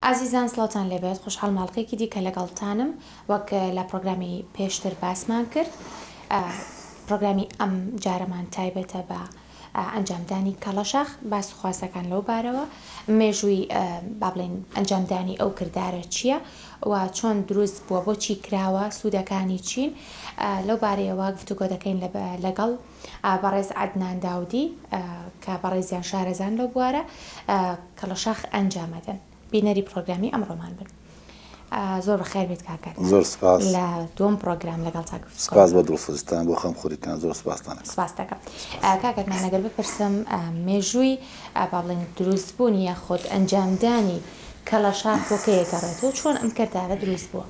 عزیزان سڵاتان لێبێت خۆشحاڵ ماڵقەیەکی دیکە لەگەڵتانم وەک لە پرۆگرامی پێشتر باسمان کرد پرۆگرامی ئەم جارەمان تایبەتە بە ئەنجامدانی کەڵەشاخ باس و خواستەکان لەو بارەوە مێژووی با بڵێن ئەنجامدانی ئەو کردارە چییە و چۆن دروست بووە بۆچی کراوە سوودەکانی چین لەو بارەیەوە گفتوگۆ دەکەین لەگەڵ بەڕێز عەدنان داودی کە بەڕێزیان شارەزان لەو بوارە کەڵەشاخ ئەنجامەدەن بینەری پرۆگرامی ئەمڕۆمان بن. زۆر بەخێر بێت کاکات. زۆر سپاس لە دووەم پرۆگرام لەگەڵ تا گفتوگۆ. سپاس بە دڵخۆشتان بۆ خەمخوریتان زۆر سپاستان. سپاس دەکەم. کاکاتمان ئەگەر بپرسم مێژووی با بڵێن دروستبوونی یاخود ئەنجامدانی کەڵەشاخ بۆ کە یەگەڕێتەوە چۆن ئەم کردارە دروست بووە؟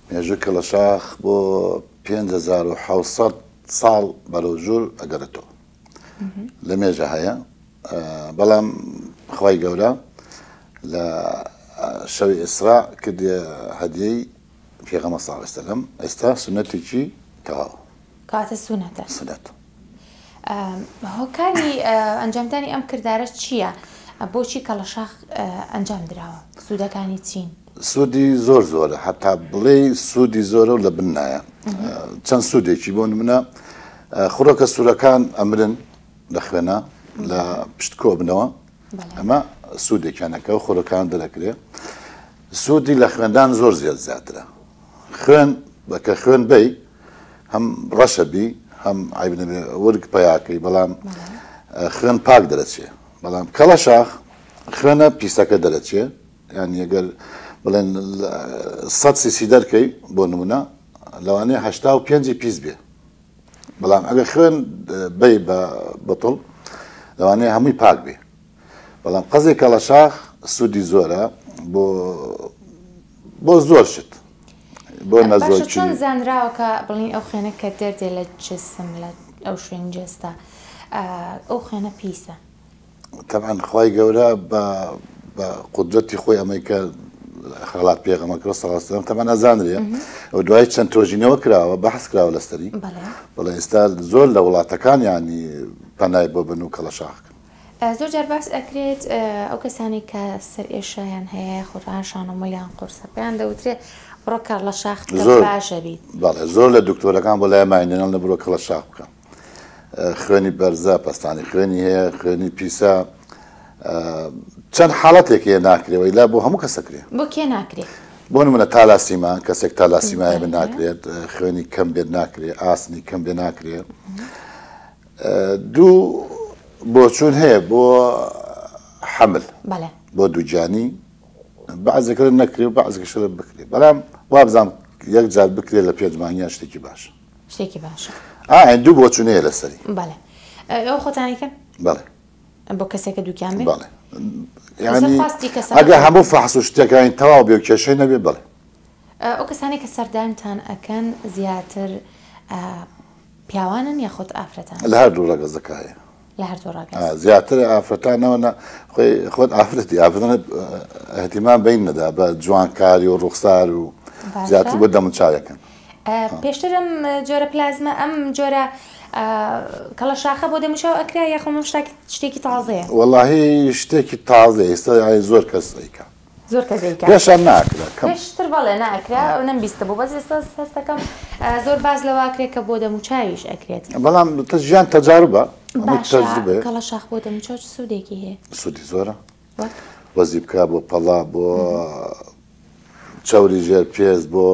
مێژووی کەڵەشاخ بۆ 5700 ساڵ بەرەوژوور ئەگەڕێتەوە. لە مێژە هەیە بەڵام خوای گەورە لە شەوی ئیسرا کردێ هەدیەی پێغەمبەر صلی الله علیه و سلم ئێستا سونەتێکی تەواو. کاتە سونەتە. سونەت. هۆکاری ئەنجامدانی ئەم کردارە چییە؟ بۆچی کەڵەشاخ ئەنجام دراوە؟ سوودەکانی چین؟ سوودی زۆر زۆرە حتا بڵێ سوودی زۆرە و لە بن نایە. چەند سوودێکی بۆ نمونە خوڕەکە سوورەکان ئەمرن لە خوێنە لە پشتکۆ بنەوە ئەمە سوودێکیانەکە و خۆرەکان دەرەکرێت. سوودی لە خوێندان زۆر زیاترە. خوێن بەکە خوێن بی هەم ڕەشە بی هەم ورگ پەیاکەی بەڵام خوێن پاک دەرەچێ بەڵام کەڵەشاخ خوێنە پیسەکە دەرەچێ یان ئەگەر بڵێن 100 سیسی دەرکەی بۆ نمونە لەوانەیە 85 پیس بێ بەڵام ئەگەر خوێن بی بە بەتڵ لەوانەیە هەمووی پاک بێ. بەڵام قەزێک کەڵەشاخ سوودی زۆرە بۆ زۆر شت بۆ نەزۆر چۆن زانراوە کە بڵین ئەو خوێنە کە دەردێ لە جسم لە ئەو شوێن جێستا ئەو خوێنە پیسە؟ طبعاً خوای گەورە بە قودرەتی خۆی ئەمریکا خەڵات پێغەمبەر صلی الله علیه و سلم طبعاً ئەزانرێ و دوای چەند تۆژینەوە کراوە بەحث کراوە لەسەری بەڵێ ئێستا زۆر لە وڵاتەکان ینی پەنای بۆ بن و کەڵەشاخ. زۆر جار باس ئەکرێت ئەو کەسانی کە سەر ئێشایان هەیە خۆرانشان و مۆیان قورسە پێیان دەوترێت بڕۆ کەڵەشاخ باشە بیت. بەڵێ زۆر لە دکتۆرەکان بۆ لای ماینێنان لە بڕۆ کەڵەشاخ بکە. خوێنی بەرزە پەستانی خوێنی هەیە خوێنی پیسە چەند حاڵەتێک هەیە ناکرێەوەی لا بۆ هەموو کەسەکرێ. بۆ کێ ناکرێت؟ بۆ نمونە تالاسیما کەسێک تالاسیمایە بێ ناکرێت خوێنی کەم بێت ناکرێت ئاسنی کەم بێ ناکرێت. دوو بۆچوون هەیە بۆ حەمل بۆ دووجانی بەعزێکە نەکرێ و بەعزێکش بکرێت بەڵام وابزانام یەک جار بکرێت لە پێجمانیە شتێکی باشە. شتێکی باشە. دوو بۆچوون هەیە لەسەری. بەڵێ ئەو خۆتانیکەن؟ بەڵێ. بۆ کەسێکە دووکیان بێت؟ بەڵێ. ئەگە هەموو فەحس و شتەکانی تەواو بێ و کێشەی نەبێ بڵێ. ئەو کەسانی کە سەردانتان ئەکەن زیاتر پیاوانن یاخۆت ئافرەتان؟ لە هەردوو ڕەگەزەکە هەیە. لە هەردوو ڕەگەز. زیاتر ئافرەتانەوە خۆت ئافرەتی ئافرەتانە احتیمام بین نەدا بە جوانکاری و ڕوخسار و زیاتر بۆ دەموچاوەکەن. پێشتر ئەم جۆرە پلازمە ئەم جۆرە کەڵەشاخە بۆ دەموچاو ئەکرا یاخۆ شتێکی تازەیە؟ وەڵاهی شتێکی تازەیە ئێستا زۆر کەس ئەیکا. زۆر کەس ئەیکا. پێشان ناکرا. پێشتر بەڵێ ناکرا نەمبیستە بوو بەس ئێستا هەستەکەم زۆر باز لەوە ئەکرێت کە بۆ دەموچاویش ئەکرێت. بەڵام ژیان تەجاربە. باشە کەڵەشاخ بۆ دەموچاو چ سوودێکی هەیە؟ سوودی زۆرە. وەزی بکە بۆ پەڵا بۆ چاوری ژێر پێز بۆ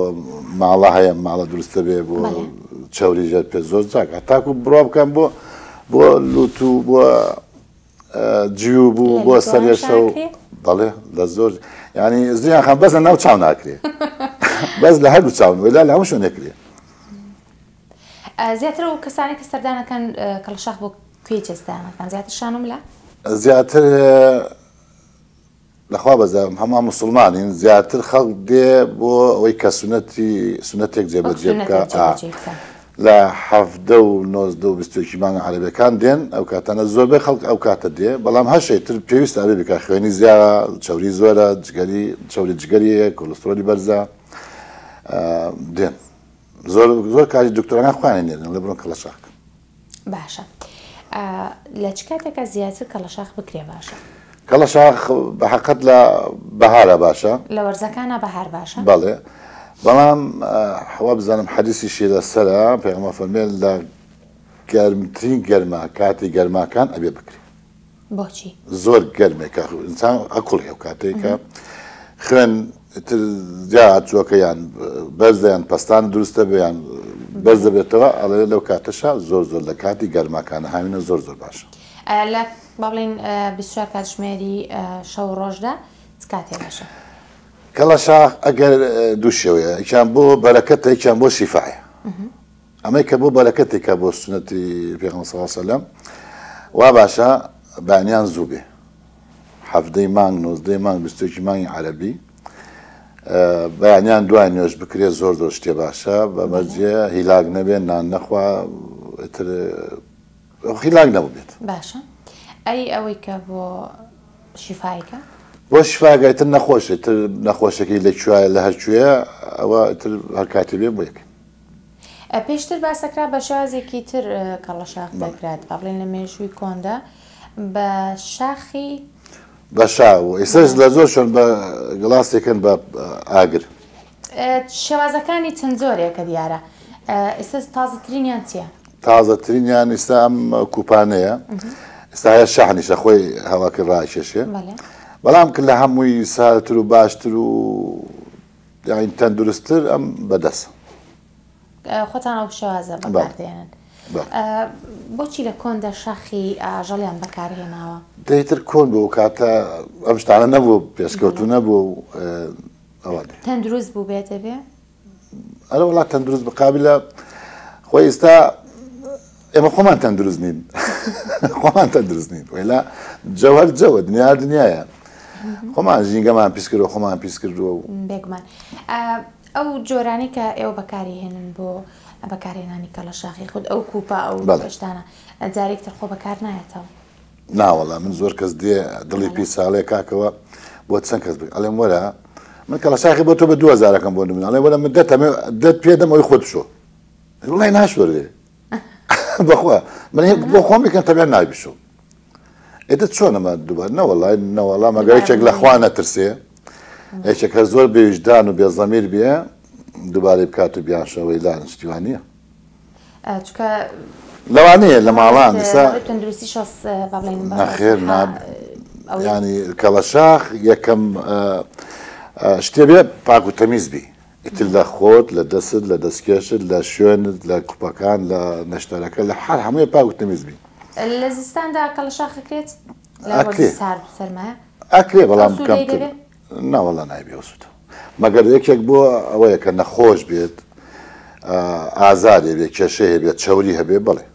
ماڵە هەیە ماڵە دروستە بێ بۆ چاوری ژێر پێز زۆر جاک هەتاکو بڕوا بکەم بۆ لوت و بۆ جیو بوو بۆ سەرێشە و بەڵێ لە زۆر ینی زیان خەم بەس لە ناو چاو ناکرێ بەس لە هەردوو چاون وێلا لە هەموو شوێنێ نەکرێ. زیاتر و کەسانی کە سەردانەکەن کەڵەشاخ بۆ کوێ جێستانەکان زیاتر شانم لە؟ زیاتر لەخوا بەزارم هەموو موسڵمانین زیاتر خەڵک دێ بۆ ئەوەی کە سونەتێک جێبەجێ بکە لە 19 و 22 مانگە عەرەبیەکان دێن ئەو کاتانە زۆربەی خەڵک ئەو کاتە دێ بەڵام هەشەی تر پێویستە ئەبێ بکە خوێنی زیادە چاوری زۆرە چاوری جگەریە کۆلسترۆلی بەرزە دێن زۆر کاری دکتۆرانە خوێنێنن لە بڕۆن کەڵەشاخ. باشە لە چ کاتێکە زیاتر کەڵەشاخ بکرێ باشە؟ کەڵەشاخ بە حەقەت لە بەهارە باشە لە وەرزەکانە بەهار باشە بەڵێ بەڵام حوا بزانم حەدیثیشی لەسەرە پێغەمبەر فەرمێ لە گەرمترین گەرما کاتی گەرماکان ئەبێ بکرێ بۆچی زۆر گەرمێکە ئینسان ئەکوڵێ و کاتێککە خوێن زیاد چووەکە یان بەرزیان پستان دروستە بێیان بەرز دەبێتەوە ئەڵێ لەو کاتەشە زۆر زۆر لە کاتی گەرماکانە هاوینە زۆر زۆر باشە لە با بڵێن 24 کاتژمێری شەو ڕۆژدا چ کاتێ باشە کەڵەشاخ ئەگەر دوو شێوەیە یەکیان بۆ بەرەکەتە یەکیان بۆ شیفاعە ئەمەی کە بۆ بەرەکەتێکە بۆ سنەتی پێغەمبەر صلی الله علیه وسلم وا باشە بانیان زوو بێ هەفتەی مانگ 19 مانگ 21 مانگی عەرەبی بەیانیان دوای نوێژ بکرێت زۆر زۆر شتێ باشە بەمەرجێ هیلاک نەبێت نان نەخوا هیلاک نەبوو بێت باشە ئەوەی کە بۆ شیفایکە بۆ شیفاگایتر نەخۆشێت تر نەخۆشەکەی لەکوێیە لە هەرکوێیە ئەوە تر هەر کاتی بێ بۆ یەکەین پێشتر باسەکرا بە شازێکی تر کەڵەشاخ دەکرات با بڵێن لە مێژووی کۆندا بە شاخی بە شاو ئێستاش لە زۆر شۆن بە گڵاسێکن بە ئاگر شێوازەکانی چەند زۆرێکە دیارە ئێستا تازەترینیان چییە؟ تازەترینیان ئێستا ئەم کوپانەیە ئێستا هەیە شەحنیشە خۆی هەواکە ڕاکێشێ بەڵام کرد لە هەمووی سارتر و باشتر و یاین تەندروستتر ئەم بەدەست خۆتان ئەو شێوازە بەکاردێنن بۆچی لە کۆندا شاخی ئاژەڵیان بەکارهێناوە؟ دەیتر کۆن بوو کاتە ئەم شتانە نەبوو پێشکەوتو نەبوو ئەوە تەندروست بوو بێتە بێ؟ ئەرە وڵات تەندروست بقابلە خۆی ئێستا ئێمە خۆمان تەندروست نین خۆمان تەندروست نین وێلا جەوهەر جەوە دنیا دنیایە خۆمان ژینگەمان پیس کردەوە خۆمان پیس کردووە و بێگومان ئەو جۆرانی کە ئێوە بەکاری هێنن بۆ بەکارهێنانی کەڵەشاخی خودت ئەو کوپا ئەو بەشتانە جارێکتر خۆ بەکار نایەتەوە ناوەڵا من زۆر کەس دێ دڵی پێی ساڵێ کاکەوە بۆ چەند کەس بێ ئەڵێم وەرە من کەڵەشاخی بۆ تۆ بە 2000ەکەم بۆ من ئەڵێ وەرە من دەت پێ دەم ئەوی خۆت بشۆ وڵای ناشوەرێ بەخوا من بۆ خۆم بکەن تەبیان نایبیشۆ ئێدە چۆنەمە دووبار نەوەڵای نەوەڵا مەگەر یەکێک لە خوا نەترسێ یەکێک هەر زۆر بێویژدان و بێزەمیر بێ دووبارەی بکات و بیانشەوەی لاەن شتیوانە لەوانەیە لە ماڵان تەندروستی شەس با بڵێن نەخێر ینی کەڵەشاخ یەکەم شتێ بێ پاک و تەمیز بی ئیتر لە خۆت لە دەست لە دەستکێشت لە شوێنت لە کوپەکان لە نەشتەرەکە لە هەر هەمووی پاک و تەمیز بی لە زستاندا کەڵەشاخەکرێت سەرمایە ئەکرێ بەڵام کەمتر ناوەڵا نایبێ سووتە مەگەر یەکێک بۆ ئەوەیە کە نەخۆش بێت ئازارێ بێت کێشە هەبێت چەوری هەبێ بڵێ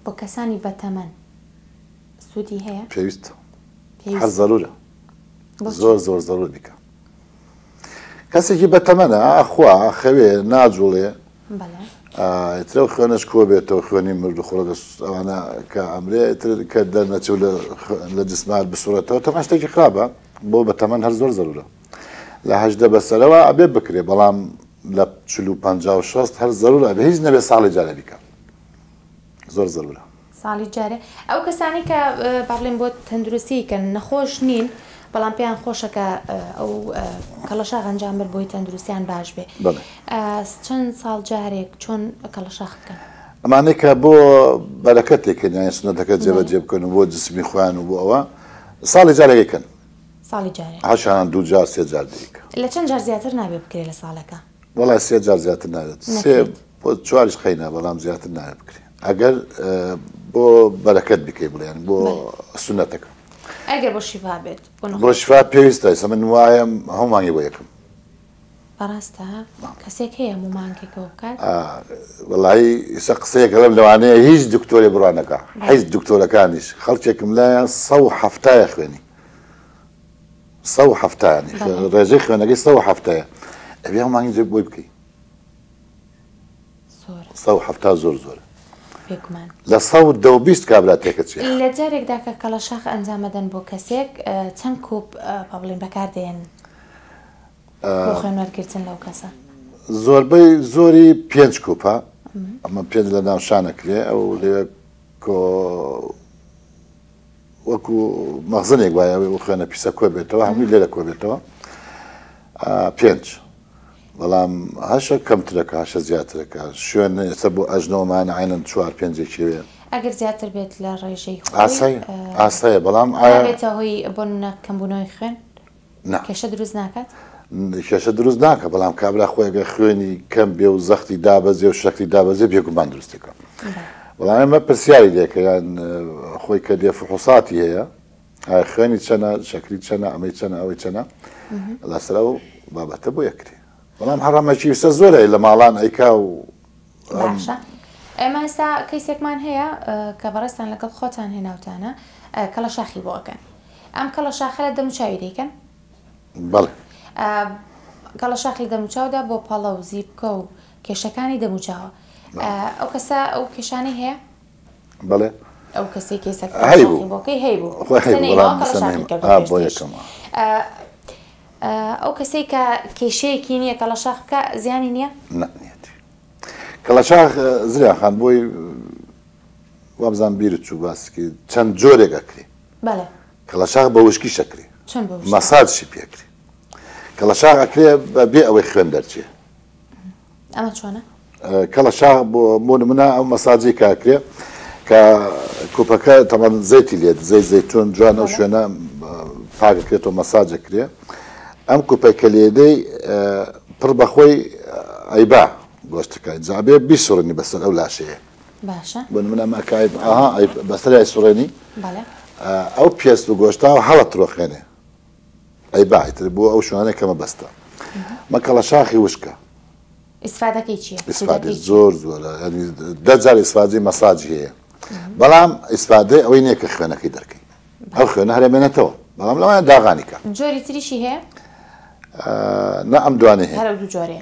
بۆ کەسانی بەتەمەن سوودی هەیە پێویستە هەر زەرورە زۆر زۆر زەرور بیکە کەسێکی بەتەمەنە ئاخوا خەوێ ناجوڵێ ئیترە خوێنش کۆ بێتەوە خوێنی مرد و خۆڵە ئەوانە کە ئەمرێ کە دەرنەچوو لە جسمات بسوورەتەوە تەمە شتێکی خراپە بۆ بەتەمەن هەر زۆر زەرورە لە 18 بەسەرەوە ئەبێ بکرێ بەڵام لە 40-50 هەر زەرورە بە هیچ نەبێ ساڵی جارە بیکە زۆر زەرورە ساڵی جارێ ئەو کەسانی کە با بڵێن بۆ تەندروستی کە نەخۆش نین بەڵام پێیان خۆشەکە ئەو کەڵەشاخ ئەنجام بر بۆی تەندروستیان باش بێ چەند ساڵ جارێک چۆن کەڵەشاخ بکەن ئەمانەی کە بۆ بەرەکەتێکن یان سنەتەکە جێبەجێ بکەن و بۆ جسمی خۆیان و بۆ ئەوە ساڵی جارێکەکەن ساڵی جارێک هەشان دوو جار سێ جار دیکە لە چەند جار زیاتر نابێ بکرێت لە ساڵەکە وەڵای سێ جار زیاتر ناوێت سێ بۆ چواریش خەینە بەڵام زیاتر ناوێت بکرێت ئەگەر بۆ بەرەکەت بکەی بڵێن بۆ سنەتەکە ئەگەر بۆ شیفا بێت بۆ شیفا پێویستە ئێستا من وایە هەمومانگی بۆ یەکەم بەڕاستە کەسێک هەیە هەموو مانگێکەوە بکات وەڵایی ئێستا قسەیەکە لەم لەوانەیە هیچ دکتۆری بڕوانەکە هیچ دکتۆرەکانیش خەڵکێکم لایە 170 خوێنی 170 ڕێژەی خوێنەکەی 170 ئەبێ هەمومانگی جێ بۆی بکەی 170 زۆر زۆر لە 120 کابراتێکە چێ لە جارێکدا کە کەڵەشاخ ئەنجامەدەن بۆ کەسێک چەند کوب بڵێن بەکاردێن بۆ خوێنوەرگرتن لەو کەسە زۆربەی زۆری 5 کوپە ئەمە 5 لە ناوشانەکرێ ئەو لێ وەکو مەخزنێک وایە و خوێنە پیسە کۆ بێتەوە هەمووی لێرە کۆ بێتەوە 5 بەڵام هەشە کەمترەکە هەشە زیاترەکە شوێن ئێستا بۆ ئەژنەوەمان عینەن 4-5 وێ ئەگەر زیاتر بێت لە ڕێژەی ئاسایە بەڵام ئاێتە هۆی بۆ کەمبوونەوەی خوێن کێشە دروست ناکات کێشە دروست ناکە بەڵام کابرا خۆیگە خوێنی کەم بێ و زەختی دابەزێ و شەکری دابەزێ بێگومان دروستەکە بەڵام ئەمە پرسیاری لێکە یان خۆی کە دێ فحوساتی هەیە خوێنی چەنە شەکری چەنە ئەمەی چەنە ئەوەی چەنە لەسەر و بابەتە بۆ یەکری بەڵام هەڕەمەکی وسە زۆرە لە ماڵان ئەیکا و باشە ئێمە ئێستا کەیسێکمان هەیە کە بەڕێستان لەگەڵ خۆتان هێناوتانە کەڵە شاخی بۆکەن ئەم کەڵە شاخە لە دەموچاوی دەیکەن بەڵێ کەڵە شاخی دەموچاودا بۆ پەڵە و زیبکە و کێشەکانی دەموچاوە ئەو کەسە ئەو کێشانەی هەیە بەڵێ ئەو کەسی کەیسەکە بۆکەی ئەو کەسەی کە کێشەیەکی نییە کەڵە شاخ بکە زیانی نییە کەڵە شاخ زریا خان بۆی وابزان بیرت چوو باسکی چەند جۆرێک ئەکری کەڵە شاخ بە وشکی شەکری مەساجشی پێکری کەڵە شاخ ئەکرێ بێ ئەوەی خوێن دەرچێ ئەمە چۆنە کەڵە شاخ بۆ نمونە ئەو مەساجی کاکرێ کە کوپەکە تەمان زەیتی لێت زەیتون جوان ئەو شوێنە پاکەکرێتەوە مەساجەکرێ ئەم کوپەی کە لێدەی پڕ بەخۆی ئەیبا گۆشتەکە جابێ بیسوڕنی بەسەر ئەو لاشەیە باشە بۆ نمونە ماکای بەسەر ئایسوڕێنی ئەو پێست و گۆشتا و هەڵە ترۆخێنێ ئەیبا ئیتر بۆ ئەو شوانەیە کەمە بەستە مە کەڵە شاخی وشکە ئیسفادەکەی چییە؟ ئیسفادە زۆر زۆرە دەجار ئیسفادی مەساجی هەیە بەڵام ئیسفادەی ئەوەی نییە کە خوێنەکەی دەرکەی ئەو خوێنە هەرێمێنێتەوە بەڵام لەوانە داغانی کە جۆری تریشی هەیە؟ نە ئەم دوانێ هەیە هەر دوو جۆرێ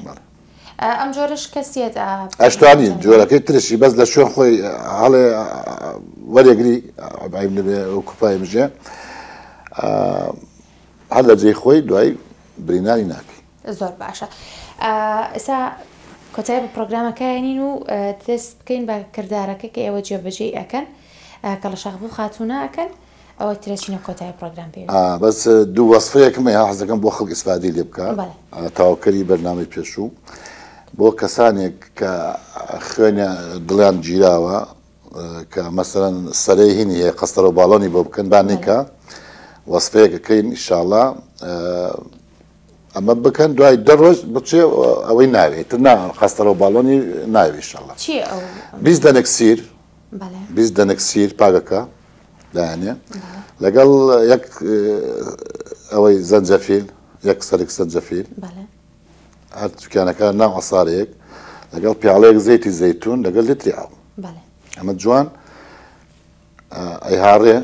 ئەم جۆرەش کەسیێت ئەشتوانی جۆرەکەی ترشی بەس لە شوێن خۆی هەڵێ وەرێگری نبێ ئەو کوپای بژێ هەر لە جێی خۆی دوای برینانی ناکەی زۆر باشە ئێستا کۆتایی بە پرۆگرامەکەیانین و تست بکەین بە کردارەکە کە ئێوە جێبەجێی ئەەکەن کەڵە شاخ بوو خاتونە ئەەکەن ئەوە ترێچینە کۆتایی پرۆگرام پێ بەس دوو وەسفەیەکم هەیە حەزەکەم بۆ خەڵک ئیسفادی لێ بکە تاواکەری بەرنامەی پێشوو بۆ کەسانێک کە خوێنە دڵیان گیراوە کە مەسەرەن سەرەی هینی هەیە قەستەرە و باڵۆنی بۆ بکەن بانێکە وەسفەیەکەکەین ئینشاڵڵا ئەمە بکەن دوای دەڕۆژ بچێ ئەوەی ناوێت قەستەرە و باڵۆنی ناوێ ئینشاڵڵا 20 دەنێک سیر 20 دەنێک سیر پاگەکە دایانێ لەگەڵ یەک ئەوەی زەنجەفیل یەک سەرێک زەنجەفیل هەر توکیانەکە ناو عەسارێک لەگەڵ پیاڵەیەک زەیتی زەیتون لەگەڵ لیتری ئاو ئەمە جوان ئەیهاڕێ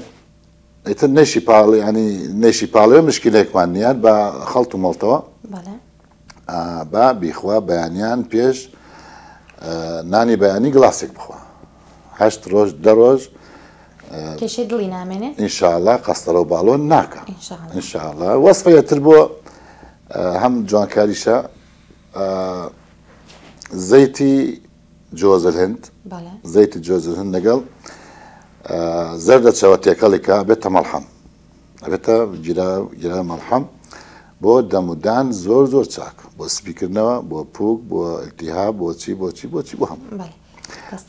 ئیتر نەیشی پاڵی ینی نەیشی پاڵێ مشکلێکمان نیان بە خەڵت و مەڵتەوە با بیخوا بەیانیان پێش نانی بەیانی گڵاسێک بخوا 8 ڕۆژ 10 ڕۆژ کێشەی دڵی نامێنێ ئینشاءڵڵا قەستەرە و باڵۆن ناکە ئینشاءڵڵا وەسفەیەتر بۆ هەم جوانکاریشە زەیتی جۆزر هەند زەیتی جۆزر هەند لەگەڵ زەردە چاوەتێکەڵێکە بێتە مەڵحەم ئەبێتە گیرا مەڵحەم بۆ دەمودان زۆر زۆر چاک بۆ سپیکردنەوە بۆ پووک بۆ ئەلتیهاب بۆچی بۆ هەم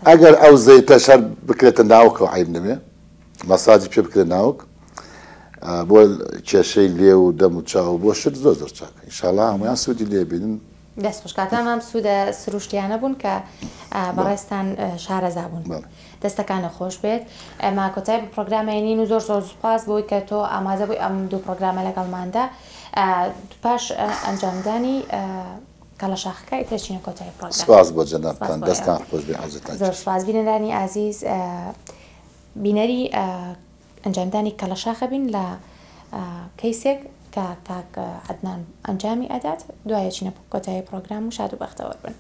ئەگەر ئەو زەیتە شەر بکرێتە ناوکە و عیب نەبێ مەساجی پێ بکرێت ناوک بۆ کێشەی لێ و دەم و چاو بۆ شت زۆر زۆر چاکە ئینشاڵڵا هەمویان سوودی لێ بینن دەست خۆشکاتان مام سوودە سروشتیانە بوون کە بەڕێستان شارەزا بوون دەستەکانە خۆش بێت ئەمە کۆتایی بە پرۆگرامێنین و زۆر زۆر سوپاس بۆی کە تۆ ئامادە بووی ئەم دوو پرۆگرامە لەگەڵماندا پاش ئەنجامدانی کەڵە شاخەکە تێچینە کۆتایی پرۆگرام سپاس بۆ جەنابتان دەستان خۆش بێ حەزتان زۆر سپاس بینەرانی ئازیز بینەری ئەنجامدانی کەڵە شاخە بین لە کەیسێک کە کاک عەدنان ئەنجامی ئەدات دوایە چینە کۆتایی پرۆگرام و شاد و بەختەوەر بن.